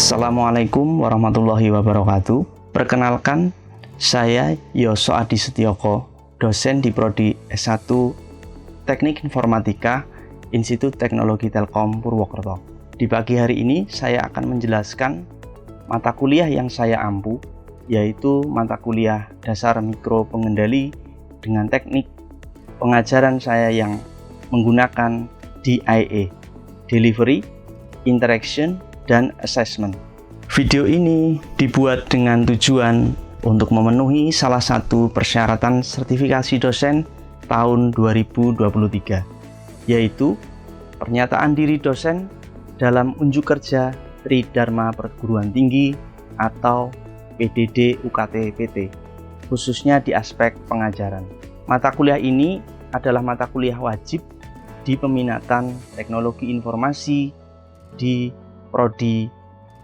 Assalamualaikum warahmatullahi wabarakatuh. Perkenalkan, saya Yoso Adi Setioko, dosen di Prodi S1 Teknik Informatika, Institut Teknologi Telkom Purwokerto. Di pagi hari ini saya akan menjelaskan mata kuliah yang saya ampu, yaitu mata kuliah dasar mikro pengendali dengan teknik pengajaran saya yang menggunakan DIA, Delivery, Interaction, dan Assessment. Video ini dibuat dengan tujuan untuk memenuhi salah satu persyaratan sertifikasi dosen tahun 2023, yaitu pernyataan diri dosen dalam unjuk kerja Tridharma Perguruan Tinggi atau PDD UKT PT, khususnya di aspek pengajaran. Mata kuliah ini adalah mata kuliah wajib di peminatan teknologi informasi di Prodi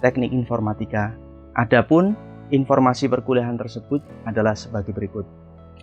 Teknik Informatika. Adapun informasi perkuliahan tersebut adalah sebagai berikut.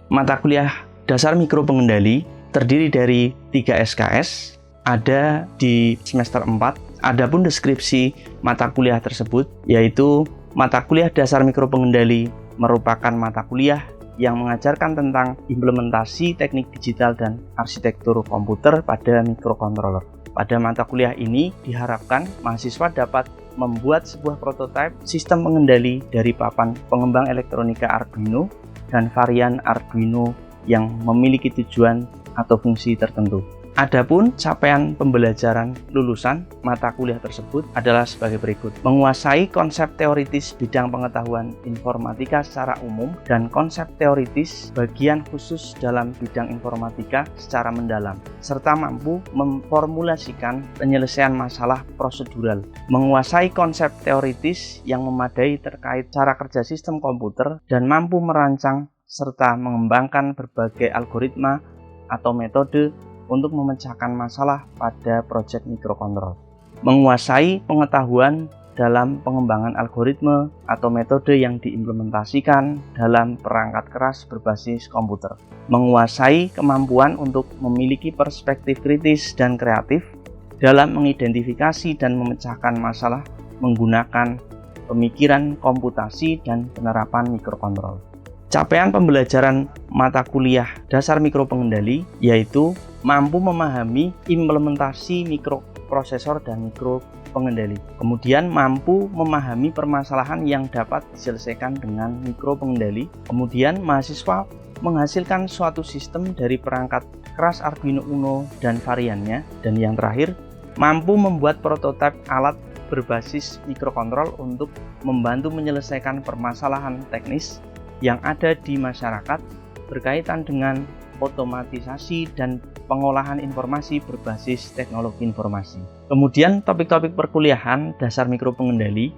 Mata kuliah dasar mikro pengendali terdiri dari 3 SKS, ada di semester 4. Adapun deskripsi mata kuliah tersebut yaitu mata kuliah dasar mikro pengendali merupakan mata kuliah yang mengajarkan tentang implementasi teknik digital dan arsitektur komputer pada mikrokontroler. Pada mata kuliah ini diharapkan mahasiswa dapat membuat sebuah prototipe sistem pengendali dari papan pengembang elektronika Arduino dan varian Arduino yang memiliki tujuan atau fungsi tertentu. Adapun capaian pembelajaran lulusan mata kuliah tersebut adalah sebagai berikut: menguasai konsep teoritis bidang pengetahuan informatika secara umum dan konsep teoritis bagian khusus dalam bidang informatika secara mendalam, serta mampu memformulasikan penyelesaian masalah prosedural, menguasai konsep teoritis yang memadai terkait cara kerja sistem komputer dan mampu merancang serta mengembangkan berbagai algoritma atau metode untuk memecahkan masalah pada proyek mikrokontrol, menguasai pengetahuan dalam pengembangan algoritma atau metode yang diimplementasikan dalam perangkat keras berbasis komputer, menguasai kemampuan untuk memiliki perspektif kritis dan kreatif dalam mengidentifikasi dan memecahkan masalah menggunakan pemikiran komputasi dan penerapan mikrokontrol. Capaian pembelajaran mata kuliah dasar mikro pengendali yaitu mampu memahami implementasi mikroprosesor dan mikro pengendali. Kemudian mampu memahami permasalahan yang dapat diselesaikan dengan mikro pengendali. Kemudian mahasiswa menghasilkan suatu sistem dari perangkat keras Arduino Uno dan variannya. Dan yang terakhir, mampu membuat prototipe alat berbasis mikrokontrol untuk membantu menyelesaikan permasalahan teknis yang ada di masyarakat berkaitan dengan otomatisasi dan pengolahan informasi berbasis teknologi informasi. Kemudian topik-topik perkuliahan dasar mikro pengendali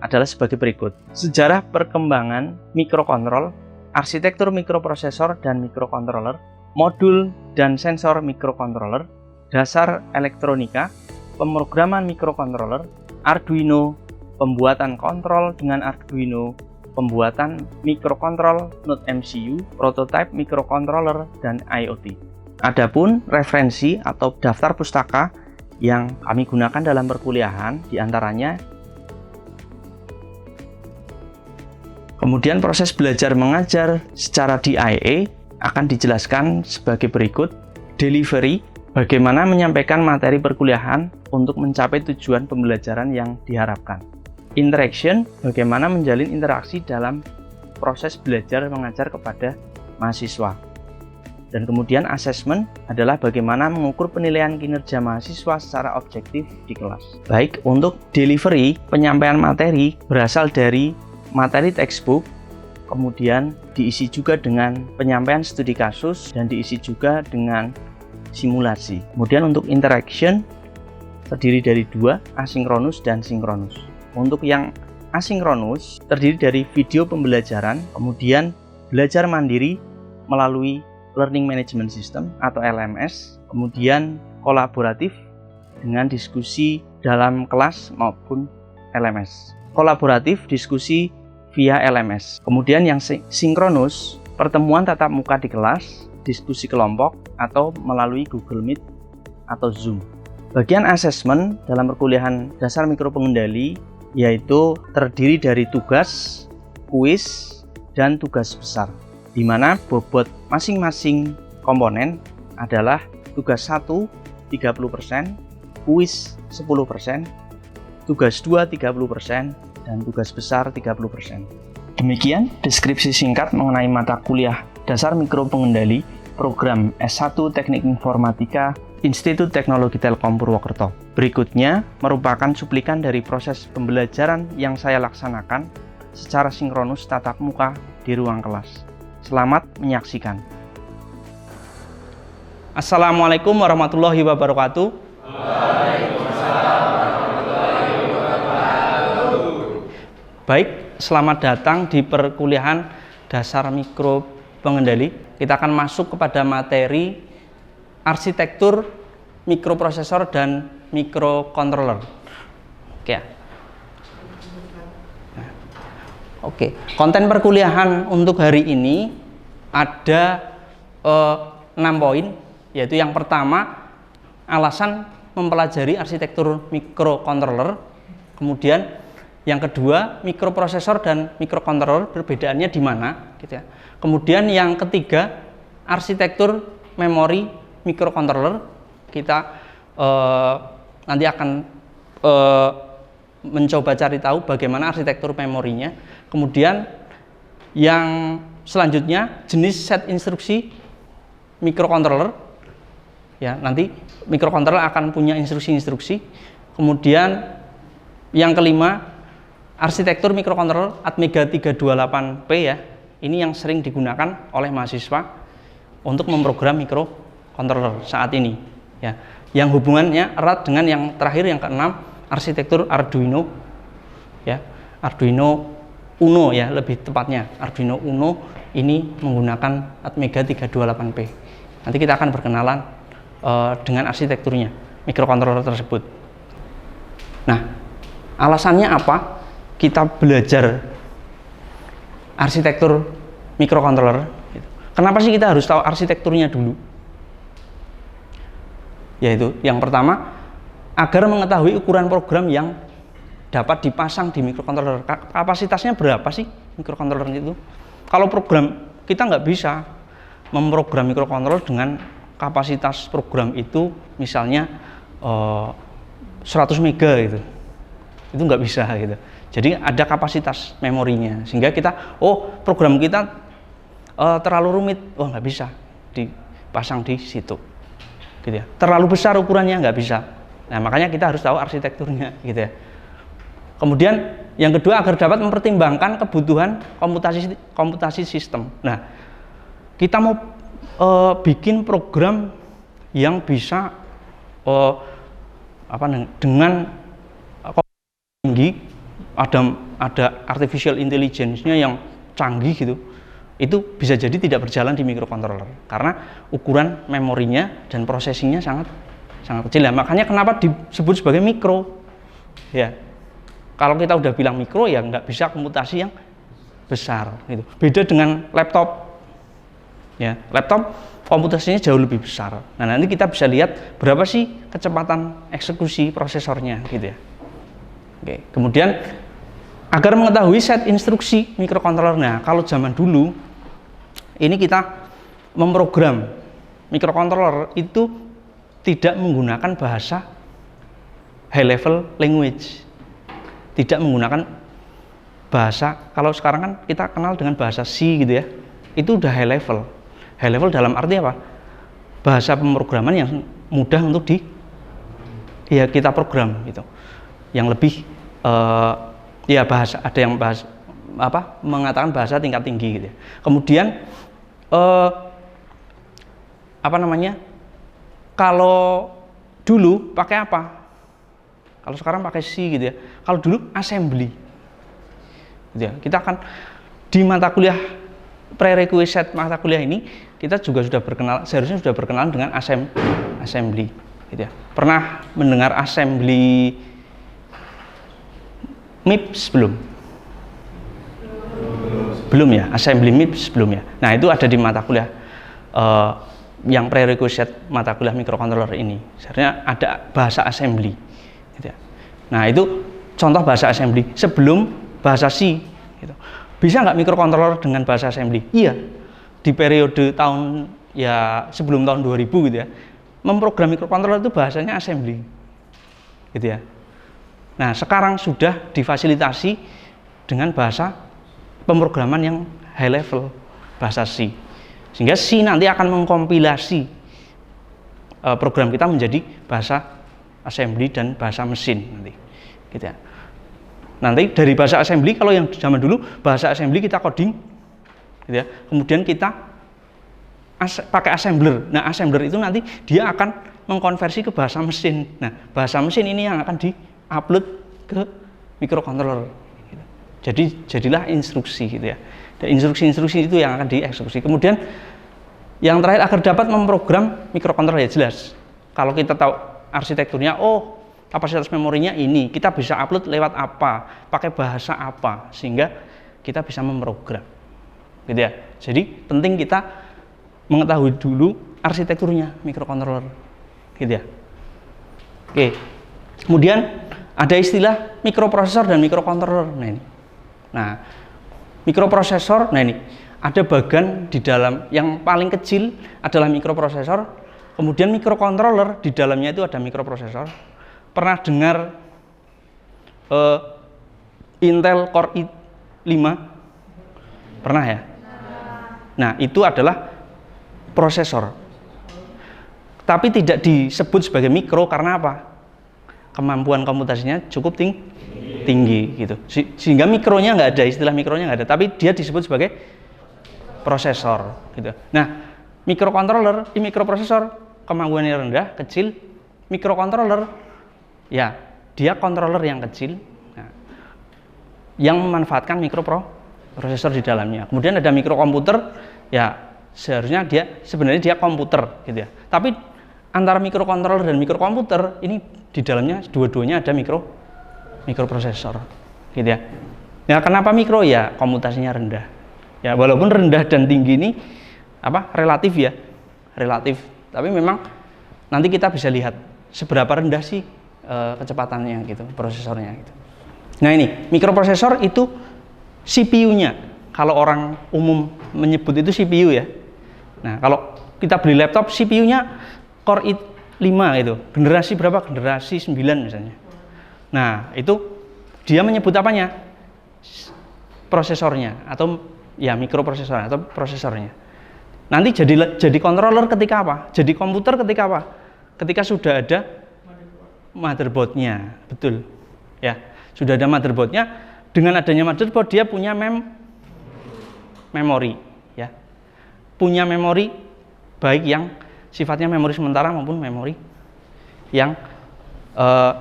adalah sebagai berikut: sejarah perkembangan mikrokontrol, arsitektur mikroprosesor dan mikrokontroler, modul dan sensor mikrokontroler, dasar elektronika, pemrograman mikrokontroler, Arduino, pembuatan kontrol dengan Arduino, pembuatan mikrokontrol Node MCU, prototipe mikrokontroler, dan IoT. Adapun referensi atau daftar pustaka yang kami gunakan dalam perkuliahan diantaranya. Kemudian proses belajar mengajar secara DIA akan dijelaskan sebagai berikut: delivery, bagaimana menyampaikan materi perkuliahan untuk mencapai tujuan pembelajaran yang diharapkan. Interaction, bagaimana menjalin interaksi dalam proses belajar mengajar kepada mahasiswa. Dan kemudian assessment adalah bagaimana mengukur penilaian kinerja mahasiswa secara objektif di kelas. Baik, untuk delivery, penyampaian materi berasal dari materi textbook, kemudian diisi juga dengan penyampaian studi kasus dan diisi juga dengan simulasi. Kemudian untuk interaction terdiri dari 2, asinkronus dan sinkronus. Untuk yang asinkronus terdiri dari video pembelajaran, kemudian belajar mandiri melalui Learning Management System atau LMS, kemudian kolaboratif dengan diskusi dalam kelas maupun LMS. Kolaboratif diskusi via LMS. Kemudian yang sinkronus, pertemuan tatap muka di kelas, diskusi kelompok atau melalui Google Meet atau Zoom. Bagian asesmen dalam perkuliahan dasar mikro pengendali yaitu terdiri dari tugas, kuis, dan tugas besar, di mana bobot masing-masing komponen adalah tugas 1 30%, kuis 10%, tugas 2 30%, dan tugas besar 30%. Demikian deskripsi singkat mengenai mata kuliah Dasar Mikro Pengendali Program S1 Teknik Informatika Institut Teknologi Telkom Purwokerto. Berikutnya merupakan cuplikan dari proses pembelajaran yang saya laksanakan secara sinkronus tatap muka di ruang kelas. Selamat menyaksikan. Assalamualaikum warahmatullahi wabarakatuh. Waalaikumsalam warahmatullahi wabarakatuh. Baik, selamat datang di perkuliahan Dasar Mikro Pengendali. Kita akan masuk kepada materi arsitektur mikroprosesor dan mikrocontroller. Oke. Konten perkuliahan untuk hari ini ada 6 poin, yaitu yang pertama alasan mempelajari arsitektur mikrocontroller, kemudian yang kedua mikroprosesor dan mikrocontroller perbedaannya di mana, gitu ya. Kemudian yang ketiga arsitektur memori mikrocontroller, kita nanti akan mencoba cari tahu bagaimana arsitektur memorinya. Kemudian yang selanjutnya jenis set instruksi mikrocontroller, ya, nanti mikrocontroller akan punya instruksi-instruksi. Kemudian yang kelima arsitektur mikrocontroller Atmega 328P, ya. Ini yang sering digunakan oleh mahasiswa untuk memprogram mikrocontroller saat ini, ya. Yang hubungannya erat dengan yang terakhir, yang keenam, arsitektur Arduino, ya. Arduino Uno, ya, lebih tepatnya Arduino Uno ini menggunakan Atmega 328P. Nanti kita akan berkenalan dengan arsitekturnya mikrocontroller tersebut. Nah, alasannya apa kita belajar arsitektur mikrocontroller? Kenapa sih kita harus tahu arsitekturnya dulu? Yaitu yang pertama, agar mengetahui ukuran program yang dapat dipasang di mikrocontroller. Kapasitasnya berapa sih mikrocontroller itu? Kalau program kita nggak bisa memprogram mikrocontroller dengan kapasitas program itu misalnya 100 mega gitu. Itu nggak bisa gitu. Jadi ada kapasitas memorinya, sehingga kita, program kita terlalu rumit, nggak bisa dipasang di situ, gitu ya. Terlalu besar ukurannya, nggak bisa. Nah, makanya kita harus tahu arsitekturnya, gitu ya. Kemudian yang kedua, agar dapat mempertimbangkan kebutuhan komputasi sistem. Nah, kita mau bikin program yang bisa dengan tinggi, ada artificial intelligence-nya yang canggih gitu, itu bisa jadi tidak berjalan di mikrocontroller karena ukuran memorinya dan prosesinya sangat kecil. Ya, makanya kenapa disebut sebagai mikro, ya. Kalau kita udah bilang mikro, ya nggak bisa komputasi yang besar gitu. Beda dengan laptop, ya. Laptop komputasinya jauh lebih besar. Nah, nanti kita bisa lihat berapa sih kecepatan eksekusi prosesornya, gitu ya. Oke. Kemudian agar mengetahui set instruksi mikrocontroller. Nah, kalau zaman dulu ini kita memprogram mikrocontroller itu tidak menggunakan bahasa high level language, tidak menggunakan bahasa, kalau sekarang kan kita kenal dengan bahasa C gitu ya, itu udah high level. High level dalam arti apa? Bahasa pemrograman yang mudah untuk kita program gitu, yang lebih bahasa, ada yang mengatakan bahasa tingkat tinggi gitu ya. Kemudian kalau dulu pakai apa? Kalau sekarang pakai C gitu ya. Kalau dulu assembly gitu ya. Kita akan di mata kuliah prerequisite mata kuliah ini kita juga seharusnya sudah berkenalan dengan assembly gitu ya. Pernah mendengar assembly MIPS belum? Belum ya, assembly MIPS belum ya. Nah, itu ada di mata kuliah yang prerequisite mata kuliah mikrocontroller ini. Sebenarnya ada bahasa assembly gitu ya. Nah, itu contoh bahasa assembly sebelum bahasa C gitu. Bisa nggak microcontroller dengan bahasa assembly? Iya, di periode tahun ya sebelum tahun 2000 gitu ya, memprogram microcontroller itu bahasanya assembly gitu ya. Nah sekarang sudah difasilitasi dengan bahasa pemrograman yang high level, bahasa C, sehingga C nanti akan mengkompilasi program kita menjadi bahasa assembly dan bahasa mesin nanti gitu ya. Nanti dari bahasa assembly, kalau yang zaman dulu bahasa assembly kita coding gitu ya, kemudian kita pakai assembler. Nah assembler itu nanti dia akan mengkonversi ke bahasa mesin. Nah bahasa mesin ini yang akan di-upload ke microcontroller gitu. Jadi jadilah instruksi gitu ya, dan instruksi-instruksi itu yang akan dieksekusi. Kemudian yang terakhir, agar dapat memprogram microcontroller, ya jelas kalau kita tahu arsitekturnya, oh kapasitas memorinya ini, kita bisa upload lewat apa, pakai bahasa apa, sehingga kita bisa memprogram gitu ya. Jadi penting kita mengetahui dulu arsitekturnya microcontroller gitu ya. Oke, kemudian ada istilah mikroprosesor dan mikrocontroller. Nah mikroprosesor, nah ini ada bagian di dalam yang paling kecil adalah mikroprosesor, kemudian mikrocontroller di dalamnya itu ada mikroprosesor. Pernah dengar Intel Core i5? Pernah ya? Nah itu adalah prosesor, tapi tidak disebut sebagai mikro karena apa? Kemampuan komputasinya cukup tinggi gitu, sehingga mikronya nggak ada, istilah mikronya nggak ada, tapi dia disebut sebagai prosesor gitu. Nah mikrocontroller, mikroprosesor kemampuannya rendah, kecil. Mikrocontroller ya dia controller yang kecil, nah, yang memanfaatkan mikroprosesor di dalamnya. Kemudian ada mikrokomputer, ya seharusnya sebenarnya dia komputer gitu ya, tapi antara mikrocontroller dan mikrokomputer ini di dalamnya dua-duanya ada mikroprosesor gitu ya. Ya kenapa mikro? Ya komputasinya rendah ya, walaupun rendah dan tinggi ini relatif ya, relatif, tapi memang nanti kita bisa lihat seberapa rendah sih kecepatannya gitu, prosesornya gitu. Nah ini mikroprosesor itu CPU-nya, kalau orang umum menyebut itu CPU ya. Nah kalau kita beli laptop, CPU-nya Core i5 itu, generasi berapa? Generasi 9 misalnya. Nah itu dia menyebut apanya? Prosesornya, atau ya mikroprosesor atau prosesornya. Nanti jadi controller ketika apa? Jadi komputer ketika apa? Ketika sudah ada motherboardnya, betul ya, sudah ada motherboardnya. Dengan adanya motherboard dia punya memori ya, punya memori baik yang sifatnya memori sementara maupun memori yang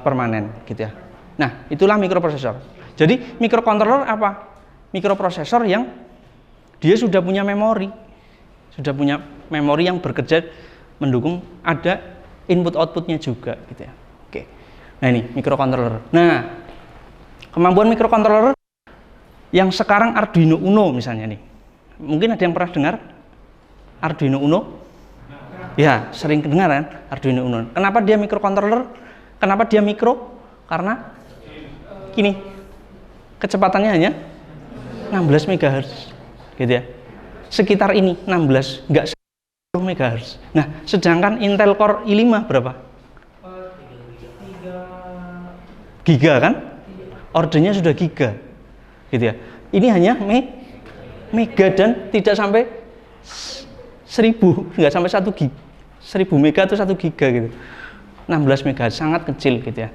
permanen gitu ya. Nah itulah mikroprosesor. Jadi mikrocontroller apa? Mikroprosesor yang dia sudah punya memori yang bekerja mendukung, ada input outputnya juga gitu ya. Oke. Nah ini mikrocontroller. Nah kemampuan mikrocontroller yang sekarang Arduino Uno misalnya nih, mungkin ada yang pernah dengar Arduino Uno? Ya sering dengar kan Arduino Uno. Kenapa dia mikrocontroller? Kenapa dia mikro? Karena gini, kecepatannya hanya 16 MHz gitu ya, sekitar ini 16, nggak 10 MHz. Nah sedangkan Intel Core i5 berapa? 3 giga kan? Ordernya sudah giga gitu ya. Ini hanya mega dan tidak sampai 1000, nggak sampai 1 giga, 1000 mega atau 1 giga gitu. 16 MHz sangat kecil gitu ya.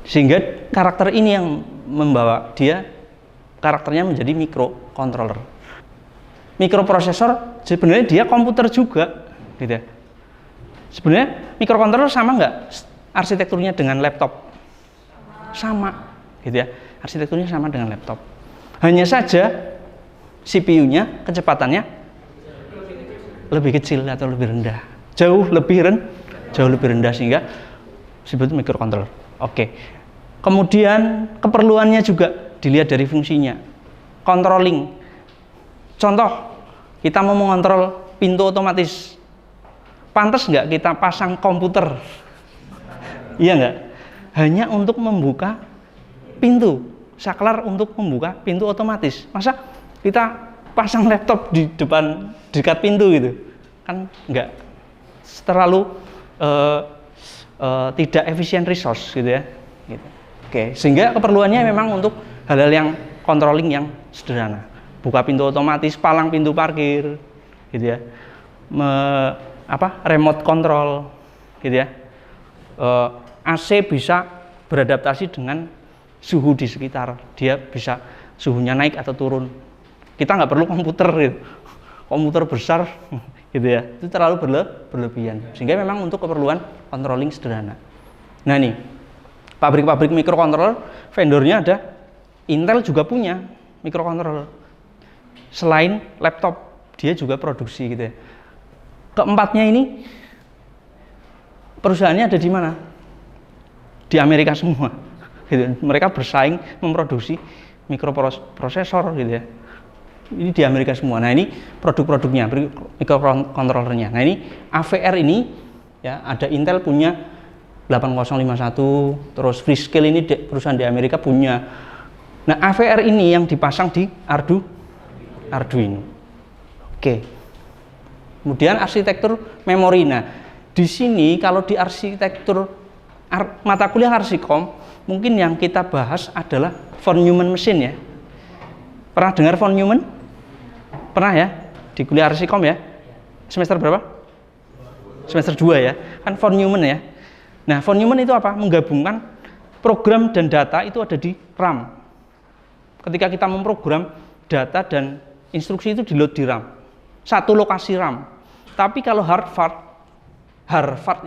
Sehingga karakter ini yang membawa dia karakternya menjadi mikrocontroller. Mikroprosesor sebenarnya dia komputer juga gitu ya. Sebenarnya mikrocontroller sama nggak arsitekturnya dengan laptop? Sama gitu ya, arsitekturnya sama dengan laptop. Hanya saja CPU-nya kecepatannya lebih kecil atau lebih rendah, jauh lebih rendah, sehingga disebut mikrocontroller. Oke. Kemudian keperluannya juga dilihat dari fungsinya. Controlling. Contoh, kita mau mengontrol pintu otomatis. Pantas nggak kita pasang komputer? Iya nggak? Hanya untuk membuka pintu, saklar untuk membuka pintu otomatis. Masa kita pasang laptop di dekat pintu gitu? Kan enggak, terlalu tidak efisien resource gitu ya. Gitu. Oke, sehingga keperluannya memang untuk hal-hal yang controlling yang sederhana. Buka pintu otomatis, palang pintu parkir, gitu ya. Remote control, gitu ya. AC bisa beradaptasi dengan suhu di sekitar. Dia bisa suhunya naik atau turun. Kita nggak perlu komputer, gitu. Komputer besar, gitu ya. Itu terlalu berlebihan. Sehingga memang untuk keperluan controlling sederhana. Nah nih, pabrik-pabrik microcontroller, vendornya ada. Intel juga punya microcontroller. Selain laptop, dia juga produksi, gitu ya. Keempatnya ini perusahaannya ada di mana? Di Amerika semua. Gitu. Mereka bersaing memproduksi mikroprosesor, gitu ya. Ini di Amerika semua. Nah ini produk-produknya, microcontrollernya. Nah ini AVR ini, ya ada Intel punya 8051, terus Freescale ini perusahaan di Amerika punya. Nah AVR ini yang dipasang di Arduino. Oke. Kemudian arsitektur memori. Nah, di sini kalau di arsitektur mata kuliah Arsikom, mungkin yang kita bahas adalah von Neumann machine ya. Pernah dengar von Neumann? Pernah ya? Di kuliah Arsikom ya? Semester berapa? Semester 2 ya. Kan von Neumann ya. Nah, von Neumann itu apa? Menggabungkan program dan data itu ada di RAM. Ketika kita memprogram data dan instruksi itu di load di RAM. Satu lokasi RAM. Tapi kalau Harvard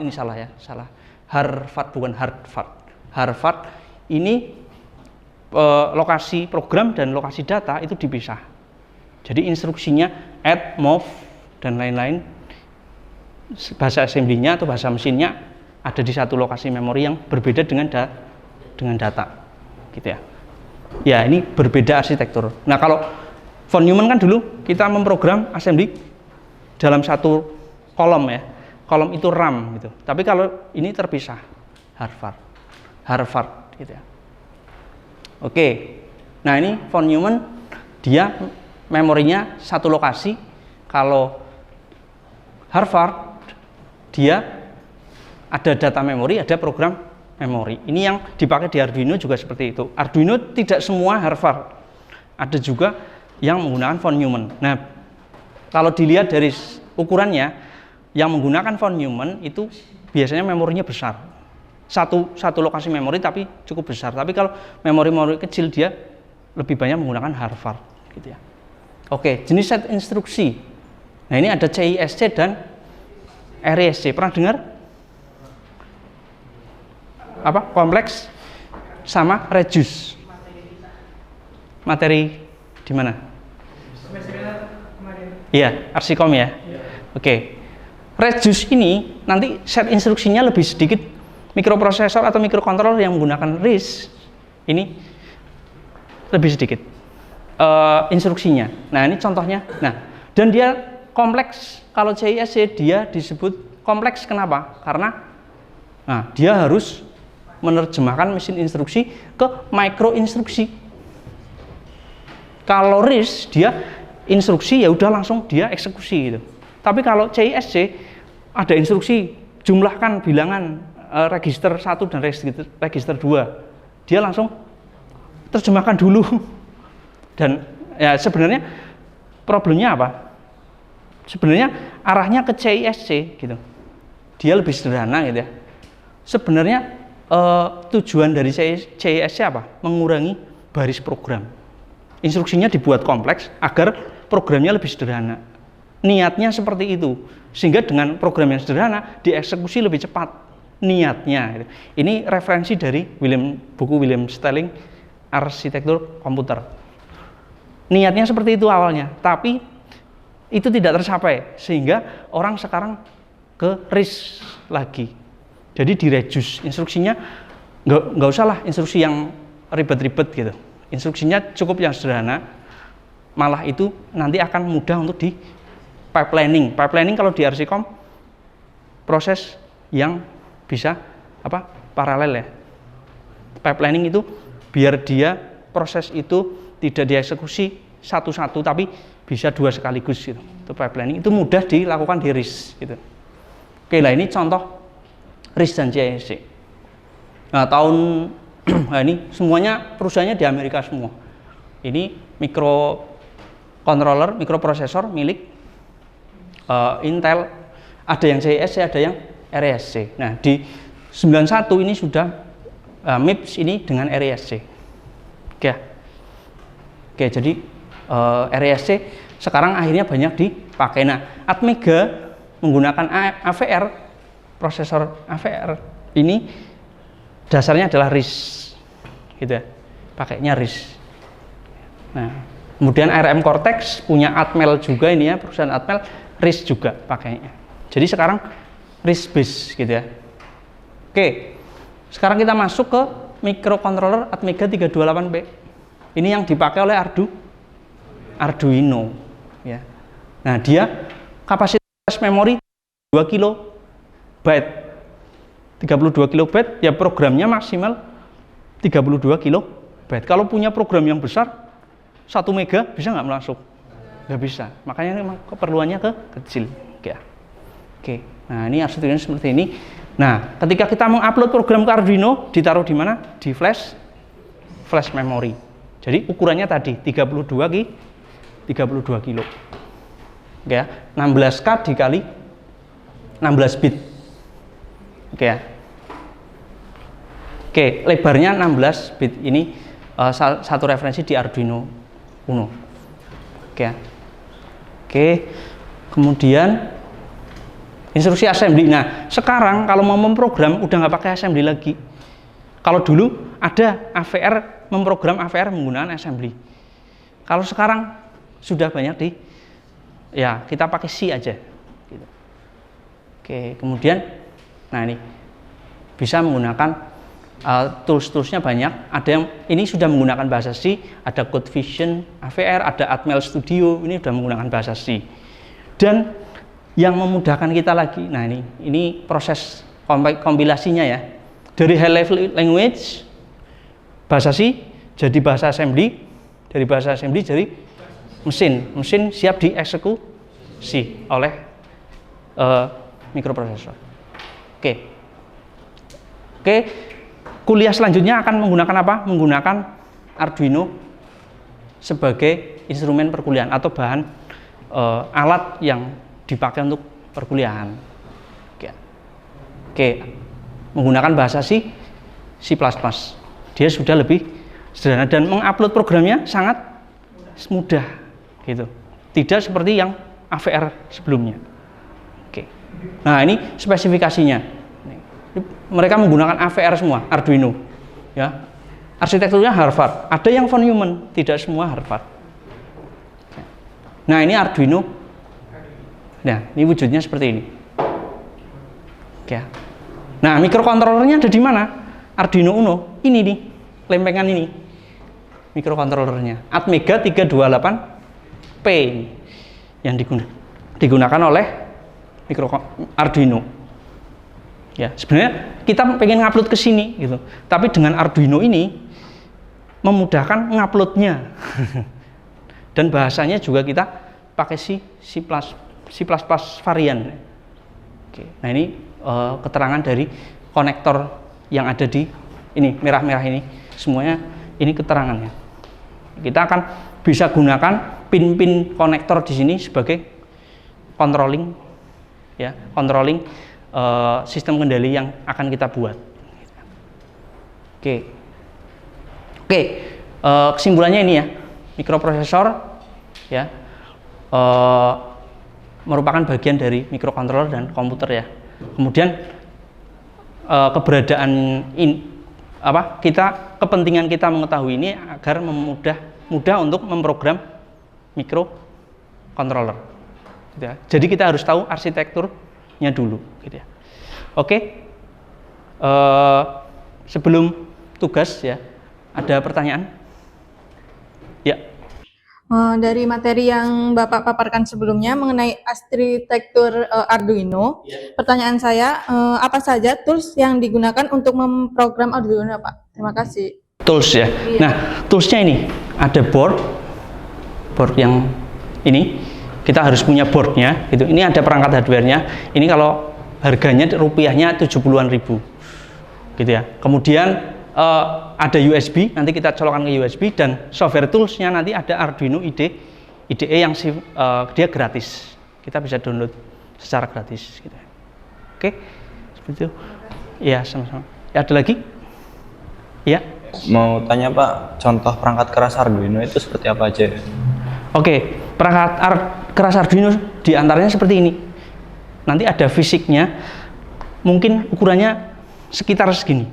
ini salah ya, salah. Harvard bukan Harvard. Harvard ini lokasi program dan lokasi data itu dipisah. Jadi instruksinya add, move dan lain-lain. Bahasa assembly-nya atau bahasa mesinnya ada di satu lokasi memori yang berbeda dengan data. Gitu ya. Ya, ini berbeda arsitektur. Nah, kalau von Neumann kan dulu kita memprogram assembly dalam satu kolom ya. Kolom itu RAM gitu. Tapi kalau ini terpisah. Harvard gitu ya. Oke. Nah, ini von Neumann dia memorinya satu lokasi. Kalau Harvard dia ada data memori, ada program memori. Ini yang dipakai di Arduino juga seperti itu. Arduino tidak semua Harvard. Ada juga yang menggunakan von Neumann. Nah, kalau dilihat dari ukurannya, yang menggunakan von Neumann itu biasanya memorinya besar. Satu lokasi memori tapi cukup besar. Tapi kalau memori-memori kecil dia lebih banyak menggunakan Harvard, gitu ya. Oke, jenis set instruksi. Nah, ini ada CISC dan RISC. Pernah dengar? Apa? Kompleks sama reduce. Materi di mana? Iya, Arsikom ya. Oke. Reduce ini nanti set instruksinya lebih sedikit. Mikroprosesor atau mikrokontroller yang menggunakan RISC ini lebih sedikit instruksinya. Nah, ini contohnya. Nah, dan dia kompleks. Kalau CISC dia disebut kompleks kenapa? Karena dia harus menerjemahkan mesin instruksi ke mikroinstruksi. Kalau RISC dia instruksi ya udah langsung dia eksekusi gitu. Tapi kalau CISC ada instruksi jumlahkan bilangan register 1 dan register 2. Dia langsung terjemahkan dulu. Dan ya sebenarnya problemnya apa? Sebenarnya arahnya ke CISC gitu. Dia lebih sederhana gitu ya. Sebenarnya tujuan dari CISC apa? Mengurangi baris program. Instruksinya dibuat kompleks agar programnya lebih sederhana. Niatnya seperti itu. Sehingga dengan program yang sederhana dieksekusi lebih cepat. Niatnya. Ini referensi dari buku William Sterling, Arsitektur Komputer. Niatnya seperti itu awalnya, tapi itu tidak tercapai sehingga orang sekarang ke RISC lagi. Jadi di reduce instruksinya nggak usah lah instruksi yang ribet-ribet gitu. Instruksinya cukup yang sederhana. Malah itu nanti akan mudah untuk di pipelining. Pipelining kalau di Arsikom proses yang bisa paralel ya. Pipelining itu biar dia proses itu tidak dieksekusi satu-satu tapi bisa 2 sekaligus gitu. Itu pipelining itu mudah dilakukan di RISC gitu. Oke, lah ini contoh RISC dan CISC. Nah, nah ini semuanya perusahaannya di Amerika semua. Ini mikroprosesor milik Intel, ada yang CISC, ada yang RISC. Nah, di 91 ini sudah MIPS ini dengan RISC. Oke, jadi RISC sekarang akhirnya banyak dipakai. Nah, Atmega menggunakan AVR, prosesor AVR ini dasarnya adalah RISC, gitu ya, pakainya RISC. Nah, kemudian ARM Cortex punya Atmel juga ini ya, perusahaan Atmel, RISC juga pakainya. Jadi sekarang RISC base gitu ya. Oke, sekarang kita masuk ke microcontroller Atmega 328P. Ini yang dipakai oleh Arduino ya. Nah, dia kapasitas memori 2 kilobyte. 32 kilobyte ya, programnya maksimal 32 kilobyte. Kalau punya program yang besar 1 mega bisa nggak masuk? Nggak bisa. Makanya memang keperluannya kecil. Oke. Nah, ini arsitekturnya seperti ini. Nah, ketika kita mengupload program ke Arduino, ditaruh di mana? Di flash memory. Jadi ukurannya tadi 32 kilo. Oke ya, 16K dikali 16 bit. Oke ya. Oke, lebarnya 16 bit. Ini satu referensi di Arduino Uno. Oke ya. Oke. Kemudian instruksi assembly. Nah, sekarang kalau mau memprogram udah nggak pakai assembly lagi. Kalau dulu ada AVR, memprogram AVR menggunakan assembly. Kalau sekarang sudah banyak ya kita pakai C aja. Gitu. Oke, kemudian, nah ini bisa menggunakan tools-toolsnya banyak. Ada yang ini sudah menggunakan bahasa C, ada CodeVision AVR, ada Atmel Studio, ini sudah menggunakan bahasa C. Dan yang memudahkan kita lagi, nah ini proses kompilasinya ya. Dari high level language bahasa C jadi bahasa assembly, dari bahasa assembly jadi mesin siap dieksekusi oleh mikroprosesor. Oke, kuliah selanjutnya akan menggunakan apa? Menggunakan Arduino sebagai instrumen perkuliahan atau bahan alat yang dipakai untuk perkuliahan. Oke, menggunakan bahasa C++. Dia sudah lebih sederhana dan mengupload programnya sangat mudah gitu. Tidak seperti yang AVR sebelumnya. Oke. Nah, ini spesifikasinya. Mereka menggunakan AVR semua, Arduino. Ya. Arsitekturnya Harvard. Ada yang von Neumann, tidak semua Harvard. Nah, ini Arduino. Nah, ini wujudnya seperti ini. Oke. Nah, mikrokontrolernya ada di mana? Arduino Uno. Ini nih, lempengan ini. Mikrokontrolernya. Atmega 328P ini yang digunakan oleh Arduino. Ya, sebenarnya kita pengen ngupload ke sini gitu. Tapi dengan Arduino ini memudahkan nguploadnya. Dan bahasanya juga kita pakai C++ varian. Oke. Nah, ini keterangan dari konektor yang ada di ini merah-merah ini, semuanya ini keterangannya. Kita akan bisa gunakan pin-pin konektor di sini sebagai controlling ya, controlling sistem kendali yang akan kita buat. Oke, kesimpulannya ini ya, mikroprosesor ya merupakan bagian dari mikrokontroler dan komputer ya. Kemudian kepentingan kita mengetahui ini agar mudah untuk memprogram mikrokontroler. Gitu ya. Jadi kita harus tahu arsitekturnya dulu. Gitu ya. Oke, sebelum tugas ya, ada pertanyaan? Ya. Dari materi yang Bapak paparkan sebelumnya mengenai arsitektur Arduino, pertanyaan saya, apa saja tools yang digunakan untuk memprogram Arduino, Pak? Terima kasih. tools ya. Nah, toolsnya ini ada board yang ini kita harus punya boardnya gitu. Ini ada perangkat hardware-nya. Ini kalau harganya rupiahnya 70-an ribu gitu ya. Kemudian ada USB, nanti kita colokkan ke USB, dan software toolsnya nanti ada Arduino IDE yang dia gratis. Kita bisa download secara gratis gitu. Oke, seperti itu. Iya, sama-sama. Ya, ada lagi? Iya. Mau tanya Pak, contoh perangkat keras Arduino itu seperti apa aja? Oke, perangkat keras Arduino diantaranya seperti ini. Nanti ada fisiknya, mungkin ukurannya sekitar segini,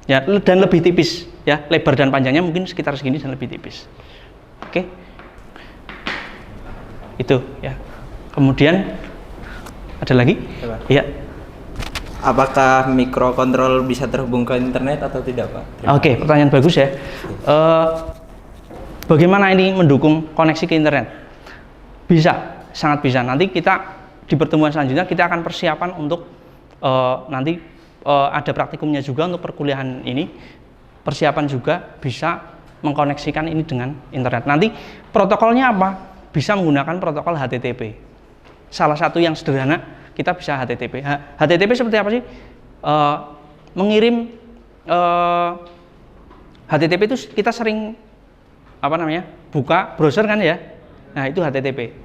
ya, dan lebih tipis, ya, lebar dan panjangnya mungkin sekitar segini dan lebih tipis. Oke, itu ya. Kemudian ada lagi? Iya. Apakah mikrokontrol bisa terhubung ke internet atau tidak Pak? Oke, pertanyaan bagus ya. Bagaimana ini mendukung koneksi ke internet? Bisa, sangat bisa. Nanti kita di pertemuan selanjutnya kita akan persiapan untuk nanti ada praktikumnya juga untuk perkuliahan ini. Persiapan juga bisa mengkoneksikan ini dengan internet. Nanti protokolnya apa? Bisa menggunakan protokol HTTP. Salah satu yang sederhana kita bisa HTTP. HTTP seperti apa sih? Mengirim HTTP itu kita sering buka browser kan ya. Nah, itu HTTP.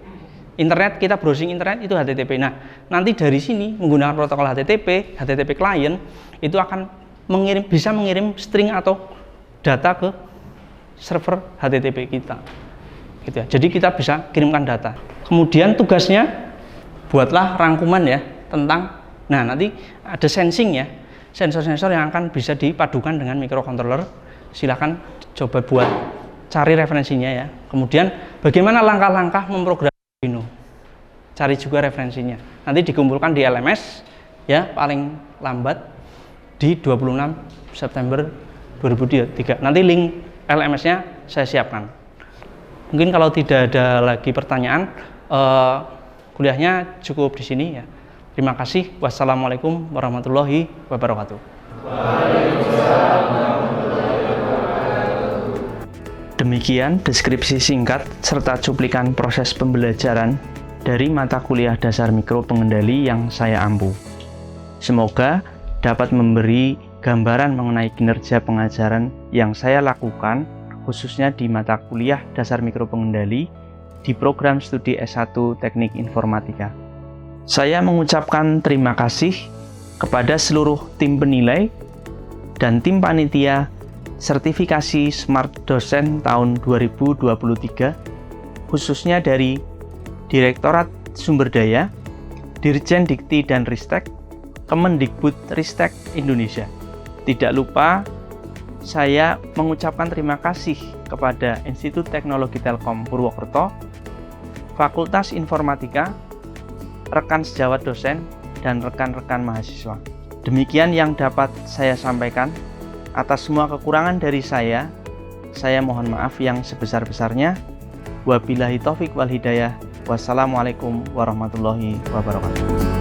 Internet, kita browsing internet itu HTTP. Nah, nanti dari sini menggunakan protokol HTTP client itu akan bisa mengirim string atau data ke server HTTP kita. Gitu ya. Jadi kita bisa kirimkan data. Kemudian tugasnya buatlah rangkuman ya tentang, nah nanti ada sensing ya, sensor-sensor yang akan bisa dipadukan dengan microcontroller. Silahkan coba buat cari referensinya ya. Kemudian bagaimana langkah-langkah memprogram Arduino, cari juga referensinya. Nanti dikumpulkan di LMS ya, paling lambat di 26 September 2023. Nanti link LMS-nya saya siapkan. Mungkin kalau tidak ada lagi pertanyaan, kuliahnya cukup di sini ya. Terima kasih. Wassalamualaikum warahmatullahi wabarakatuh. Demikian deskripsi singkat serta cuplikan proses pembelajaran dari mata kuliah dasar mikro pengendali yang saya ampu. Semoga dapat memberi gambaran mengenai kinerja pengajaran yang saya lakukan, khususnya di mata kuliah dasar mikro pengendali di program studi S1 Teknik Informatika. Saya mengucapkan terima kasih kepada seluruh tim penilai dan tim panitia sertifikasi Smart Dosen tahun 2023, khususnya dari Direktorat Sumber Daya, Dirjen Dikti dan Ristek, Kemendikbud Ristek Indonesia. Tidak lupa saya mengucapkan terima kasih kepada Institut Teknologi Telkom Purwokerto, Fakultas Informatika, rekan sejawat dosen, dan rekan-rekan mahasiswa. Demikian yang dapat saya sampaikan. Atas semua kekurangan dari saya mohon maaf yang sebesar-besarnya. Wabillahi taufik wal hidayah. Wassalamualaikum warahmatullahi wabarakatuh.